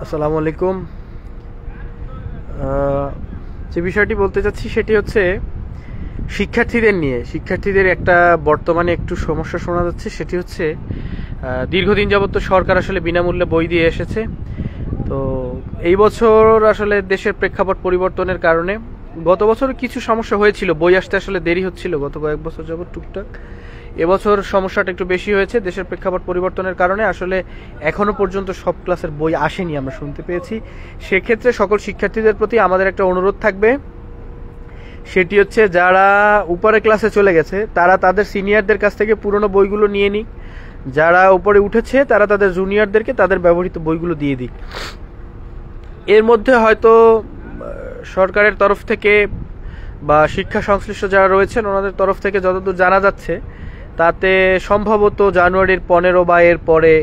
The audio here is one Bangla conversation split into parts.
আসসালামু আলাইকুম। যে বিষয়টি বলতে চাচ্ছি সেটি হচ্ছে শিক্ষার্থীদের নিয়ে। শিক্ষার্থীদের একটা বর্তমানে একটু সমস্যা শোনা যাচ্ছে, সেটি হচ্ছে দীর্ঘদিন যাবত তো সরকার আসলে বিনামূল্যে বই দিয়ে এসেছে। তো এই বছর আসলে দেশের প্রেক্ষাপট পরিবর্তনের কারণে গত বছর কিছু সমস্যা হয়েছিল, বই আসতে আসলে দেরি হচ্ছিল গত কয়েক বছর যাবত টুকটাক। এবছর সমস্যাটা একটু বেশি হয়েছে দেশের প্রেক্ষাপট পরিবর্তনের কারণে। আসলে এখনো পর্যন্ত সব ক্লাসের বই আসেনি, আমরা শুনতে পেয়েছি। সেক্ষেত্রে সকল শিক্ষার্থীদের প্রতি আমাদের একটা অনুরোধ থাকবে, সেটি হচ্ছে যারা উপরে ক্লাসে চলে গেছে তারা তাদের সিনিয়রদের কাছ থেকে পুরনো বইগুলো নিয়ে নিক, যারা উপরে উঠেছে তারা তাদের জুনিয়রদেরকে তাদের ব্যবহৃত বইগুলো দিয়ে দিক। এর মধ্যে হয়তো সরকারের তরফ থেকে বা শিক্ষা সংশ্লিষ্ট যারা রয়েছেন ওনাদের তরফ থেকে যতদূর জানা যাচ্ছে তাতে সম্ভবত জানুয়ারির 15 বা এর পরে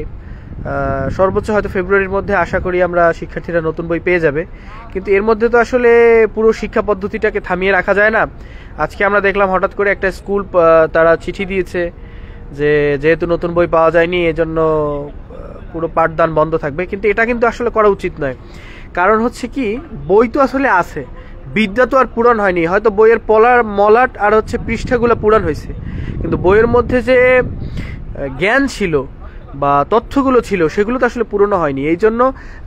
সর্বোচ্চ হয়তো ফেব্রুয়ারির মধ্যে আশা করি আমরা শিক্ষার্থীরা নতুন বই পেয়ে যাবে। কিন্তু এর মধ্যে তো আসলে পুরো শিক্ষা পদ্ধতিটাকে থামিয়ে রাখা যায় না। আজকে আমরা দেখলাম হঠাৎ করে একটা স্কুল তারা চিঠি দিয়েছে যে যেহেতু নতুন বই পাওয়া যায়নি এজন্য পুরো পাঠদান বন্ধ থাকবে। কিন্তু এটা কিন্তু আসলে করা উচিত নয়। কারণ হচ্ছে কি, বই তো আসলে আছে, বিদ্যা তো আর পূরণ হয়নি। হয়তো বইয়ের মলাট আর হচ্ছে পৃষ্ঠাগুলো পূরণ হয়েছে, কিন্তু বইয়ের মধ্যে যে জ্ঞান ছিল বা তথ্যগুলো ছিল সেগুলো তো আসলে পূরণ হয়নি। এই জন্য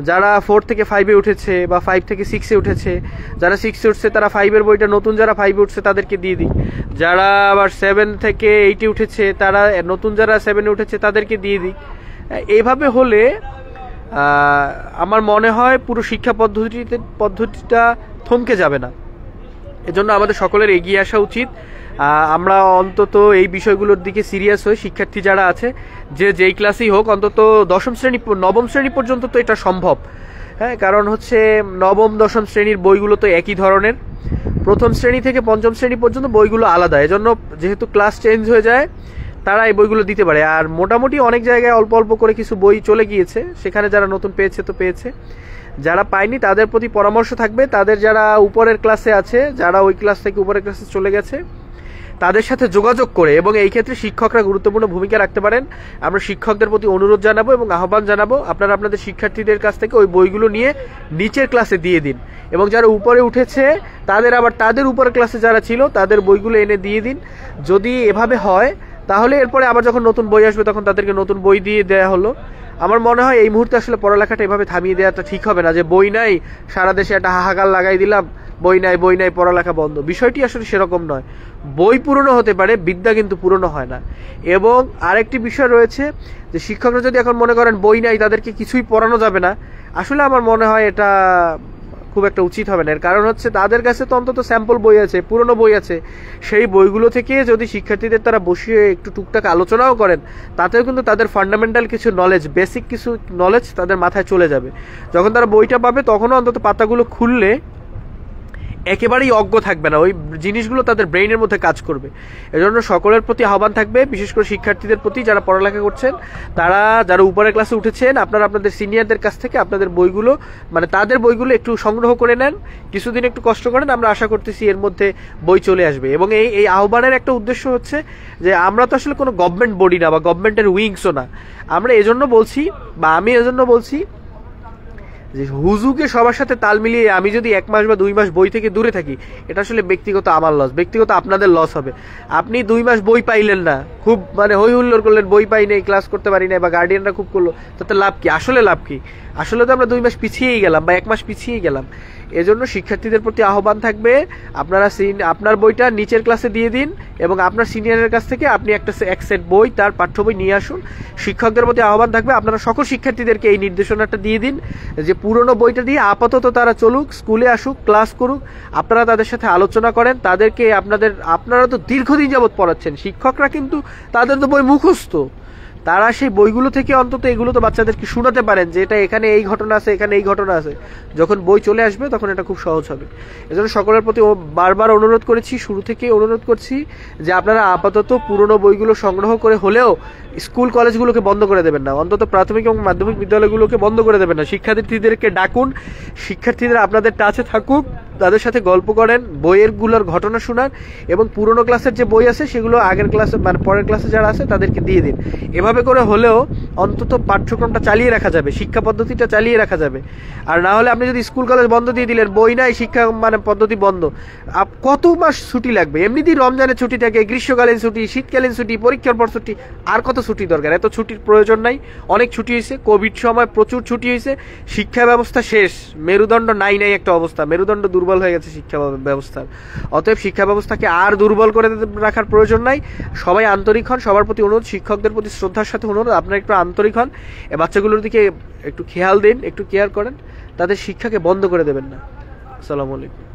যারা 4 থেকে 5-এ উঠেছে বা 5 থেকে 6-এ উঠেছে, যারা 6-এ উঠছে তারা 5-এর বইটা নতুন যারা 5-এ উঠছে তাদেরকে দিয়ে দিই। যারা আবার 7 থেকে 8-এ উঠেছে তারা নতুন যারা 7-এ উঠেছে তাদেরকে দিয়ে দিই। এইভাবে হলে আমার মনে হয় পুরো শিক্ষা পদ্ধতিটা থমকে যাবে না। এজন্য আমাদের সকলের এগিয়ে আসা উচিত। আমরা অন্তত এই বিষয়গুলোর দিকে সিরিয়াস হই। শিক্ষার্থী যারা আছে যে যেই ক্লাসেই হোক, অন্তত নবম শ্রেণী পর্যন্ত তো এটা সম্ভব। হ্যাঁ, কারণ হচ্ছে নবম দশম শ্রেণীর বইগুলো তো একই ধরনের, প্রথম শ্রেণী থেকে পঞ্চম শ্রেণী পর্যন্ত বইগুলো আলাদা। এজন্য যেহেতু ক্লাস চেঞ্জ হয়ে যায় তারা এই বইগুলো দিতে পারে। আর মোটামুটি অনেক জায়গায় অল্প অল্প করে কিছু বই চলে গিয়েছে, সেখানে যারা নতুন পেয়েছে তো পেয়েছে, যারা পায়নি তাদের প্রতি পরামর্শ থাকবে তাদের যারা উপরের ক্লাসে আছে, যারা ওই ক্লাস থেকে উপরের ক্লাসে চলে গেছে তাদের সাথে যোগাযোগ করে, এবং এই ক্ষেত্রে শিক্ষকরা গুরুত্বপূর্ণ ভূমিকা রাখতে পারেন। আমরা শিক্ষকদের প্রতি অনুরোধ জানাবো এবং আহ্বান জানাবো, আপনারা আপনাদের শিক্ষার্থীদের কাছ থেকে ওই বইগুলো নিয়ে নিচের ক্লাসে দিয়ে দিন। এবং যারা উপরে উঠেছে তাদের আবার তাদের উপরের ক্লাসে যারা ছিল তাদের বইগুলো এনে দিয়ে দিন। যদি এভাবে হয় তাহলে এরপরে আবার যখন নতুন বই আসবে তখন তাদেরকে নতুন বই দিয়ে দেওয়া হলো। আমার মনে হয় এই মুহূর্তে আসলে পড়ালেখাটা এভাবে থামিয়ে দেওয়াটা ঠিক হবে না, যে বই নাই সারা দেশে একটা হাহাকার লাগাই দিলাম, বই নাই পড়ালেখা বন্ধ। বিষয়টি আসলে সেরকম নয়। বই পুরনো হতে পারে, বিদ্যা কিন্তু পুরনো হয় না। এবং আরেকটি বিষয় রয়েছে যে শিক্ষকরা যদি এখন মনে করেন বই নাই তাদেরকে কিছুই পড়ানো যাবে না, আসলে আমার মনে হয় এটা খুব একটা উচিত হবে না। এর কারণ হচ্ছে তাদের কাছে তো অন্তত স্যাম্পল বই আছে, পুরনো বই আছে। সেই বইগুলো থেকে যদি শিক্ষার্থীদের তারা বসিয়ে একটু টুকটাক আলোচনাও করেন তাতেও কিন্তু তাদের ফান্ডামেন্টাল কিছু নলেজ, বেসিক কিছু নলেজ তাদের মাথায় চলে যাবে। যখন তারা বইটা পাবে তখনও অন্তত পাতাগুলো খুললে একেবারেই অজ্ঞ থাকবে না, ওই জিনিসগুলো তাদের ব্রেইনের মধ্যে কাজ করবে। এজন্য সকলের প্রতি আহ্বান থাকবে, বিশেষ করে শিক্ষার্থীদের প্রতি যারা পড়ালেখা করছেন, তারা যারা উপরের ক্লাসে উঠেছেন আপনারা আপনাদের সিনিয়রদের কাছ থেকে আপনাদের বইগুলো তাদের বইগুলো একটু সংগ্রহ করে নেন, কিছুদিন একটু কষ্ট করেন। আমরা আশা করতেছি এর মধ্যে বই চলে আসবে। এবং এই আহ্বানের একটা উদ্দেশ্য হচ্ছে যে আমরা তো আসলে কোনো গভর্নমেন্ট বডি না বা গভর্নমেন্টের উইংসও না। আমরা এজন্য বলছি বা আমি এজন্য বলছি যে হুজুকে সবার সাথে তাল মিলিয়ে আমি যদি 1 মাস বা 2 মাস বই থেকে দূরে থাকি, এটা আসলে ব্যক্তিগত আমার লস, ব্যক্তিগত আপনাদের লস হবে। আপনি 2 মাস বই পাইলেন না, খুব হই হুল্লোড় করলেন, বই পাই নাই, ক্লাস করতে পারি নাই, বা গার্ডিয়ানরা খুব করলো, তাতে লাভ কি? আসলে লাভ কি? আসলে তো আমরা 2 মাস পিছিয়েই গেলাম বা 1 মাস পিছিয়েই গেলাম। এজন্য শিক্ষার্থীদের প্রতি আহ্বান থাকবে, আপনারা আপনার বইটা নিচের ক্লাসে দিয়ে দিন এবং আপনার সিনিয়রের কাছ থেকে আপনি এক সেট বই, তার পাঠ্য বই নিয়ে আসুন। শিক্ষকদের প্রতি আহ্বান থাকবে আপনারা সকল শিক্ষার্থীদেরকে এই নির্দেশনাটা দিয়ে দিন যে পুরনো বইটা দিয়ে আপাতত তারা চলুক, স্কুলে আসুক, ক্লাস করুক। আপনারা তাদের সাথে আলোচনা করেন, তাদেরকে আপনারা তো দীর্ঘদিন যাবৎ পড়াচ্ছেন, শিক্ষকরা কিন্তু তাদের তো বই মুখস্থ, তারা সেই বইগুলো থেকে অন্তত এগুলো তো বাচ্চাদেরকে শোনাতে পারেন যে এটা এখানে এই ঘটনা আছে, এখানে এই ঘটনা আছে। যখন বই চলে আসবে তখন এটা খুব সহজ হবে। এজন্য সকলের প্রতি বারবার অনুরোধ করেছি, শুরু থেকেই অনুরোধ করছি যে আপনারা আপাতত পুরনো বইগুলো সংগ্রহ করে হলেও স্কুল কলেজগুলোকে বন্ধ করে দেবেন না, অন্তত প্রাথমিক এবং মাধ্যমিক বিদ্যালয়গুলোকে বন্ধ করে দেবেন না। শিক্ষার্থীদেরকে ডাকুন, শিক্ষার্থীরা আপনাদের টাচে থাকুক, তাদের সাথে গল্প করেন, বইয়েরগুলোর ঘটনা শোনান, এবং পুরোনো ক্লাসের যে বই আছে সেগুলো আগের ক্লাসে মানে পরের ক্লাসে যারা আছে তাদেরকে দিয়ে দিন। এভাবে করে হলেও অন্তত পাঠ্যক্রমটা চালিয়ে রাখা যাবে, শিক্ষা পদ্ধতিটা চালিয়ে রাখা যাবে। আর না হলে আপনি যদি স্কুল কলেজ বন্ধ দিয়ে দিলেন, বই নাই, শিক্ষা মানে পদ্ধতি বন্ধ, কত মাস ছুটি লাগবে? এমনিতেই রমজানের ছুটি থাকে, গ্রীষ্মকালীন ছুটি, শীতকালীন ছুটি, পরীক্ষার পর ছুটি, আর কত ছুটি দরকার? এত ছুটির প্রয়োজন নাই। অনেক ছুটি হয়েছে, কোভিড সময় প্রচুর ছুটি হয়েছে, শিক্ষা ব্যবস্থা শেষ, মেরুদণ্ড নাই একটা অবস্থা, মেরুদণ্ড দুর্বল হয়ে গেছে শিক্ষা ব্যবস্থার। অতএব শিক্ষা ব্যবস্থাকে আর দুর্বল করে রাখার প্রয়োজন নাই। সবাই আন্তরিক হন, সবার প্রতি অনুরোধ, শিক্ষকদের প্রতি শ্রদ্ধার সাথে অনুরোধ, আপনারা একটু আন্তরিক হন, বাচ্চাগুলোর দিকে একটু খেয়াল দিন, একটু কেয়ার করেন, তাদের শিক্ষাকে বন্ধ করে দেবেন না। আসসালামু আলাইকুম।